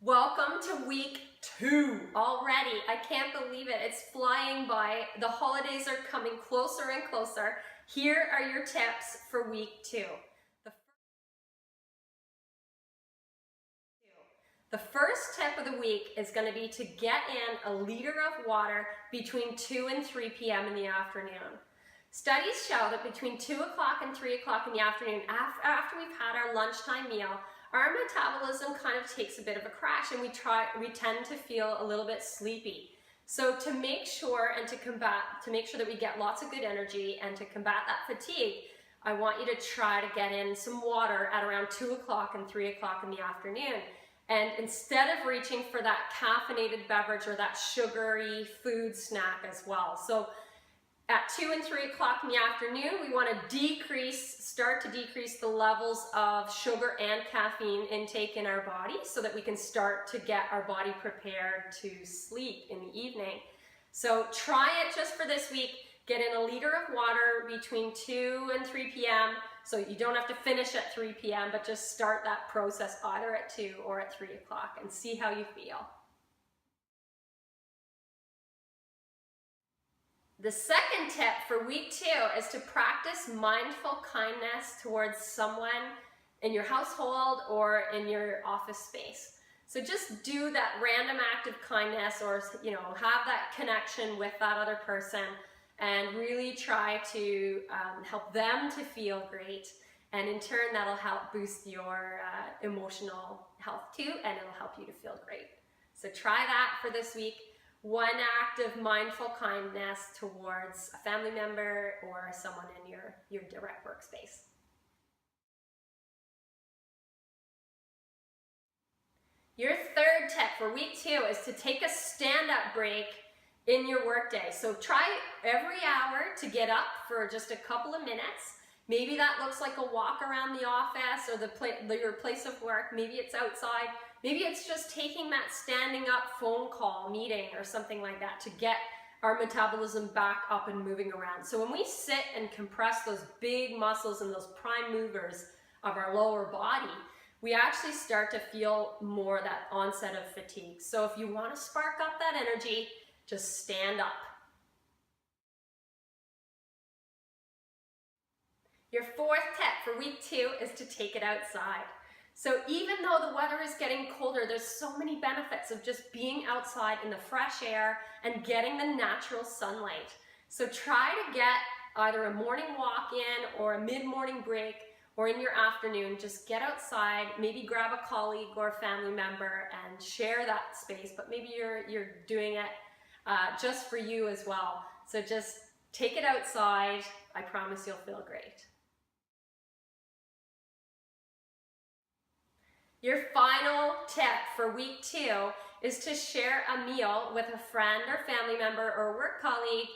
Welcome to week 2 already. I can't believe it. It's flying by. The holidays are coming closer and closer. Here are your tips for week 2. The first tip of the week is going to be to get in a liter of water between 2 and 3 p.m. in the afternoon. Studies show that between 2 o'clock and 3 o'clock in the afternoon, after we've had our lunchtime meal, our metabolism kind of takes a bit of a crash and we tend to feel a little bit sleepy. So to make sure that we get lots of good energy and to combat that fatigue, I want you to try to get in some water at around 2 o'clock and 3 o'clock in the afternoon. And instead of reaching for that caffeinated beverage or that sugary food snack as well. So at 2 and 3 o'clock in the afternoon, we want to start to decrease the levels of sugar and caffeine intake in our body so that we can start to get our body prepared to sleep in the evening. So try it just for this week. Get in a liter of water between 2 and 3 p.m. so you don't have to finish at 3 p.m. but just start that process either at 2 or at 3 o'clock and see how you feel. The second tip for week 2 is to practice mindful kindness towards someone in your household or in your office space. So just do that random act of kindness or have that connection with that other person and really try to help them to feel great. And in turn, that'll help boost your emotional health too, and it'll help you to feel great. So try that for this week. One act of mindful kindness towards a family member or someone in your direct workspace. Your third tip for week 2 is to take a stand-up break in your workday. So try every hour to get up for just a couple of minutes. Maybe that looks like a walk around the office or your place of work. Maybe it's outside. Maybe it's just taking that standing up phone call, meeting, or something like that to get our metabolism back up and moving around. So when we sit and compress those big muscles and those prime movers of our lower body, we actually start to feel more that onset of fatigue. So if you want to spark up that energy, just stand up. Your fourth tip for week 2 is to take it outside. So even though the weather is getting colder, there's so many benefits of just being outside in the fresh air and getting the natural sunlight. So try to get either a morning walk in or a mid-morning break or in your afternoon. Just get outside, maybe grab a colleague or a family member and share that space, but maybe you're doing it just for you as well. So just take it outside. I promise you'll feel great. Your final tip for week 2 is to share a meal with a friend or family member or work colleague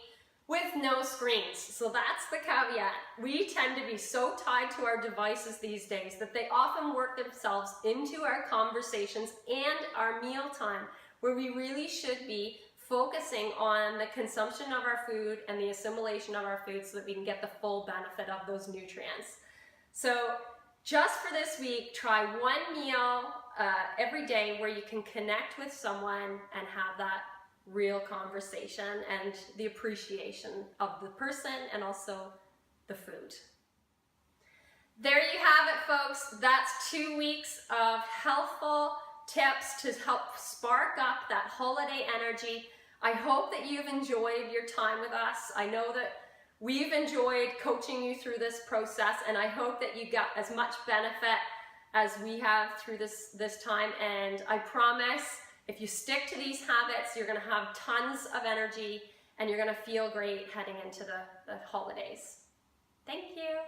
with no screens. So that's the caveat. We tend to be so tied to our devices these days that they often work themselves into our conversations and our meal time, where we really should be focusing on the consumption of our food and the assimilation of our food so that we can get the full benefit of those nutrients. So just for this week, try one meal every day where you can connect with someone and have that real conversation and the appreciation of the person and also the food. There you have it, folks. That's 2 weeks of healthful tips to help spark up that holiday energy. I hope that you've enjoyed your time with us. I know that we've enjoyed coaching you through this process, and I hope that you got as much benefit as we have through this time. And I promise, if you stick to these habits, you're going to have tons of energy and you're going to feel great heading into the holidays. Thank you.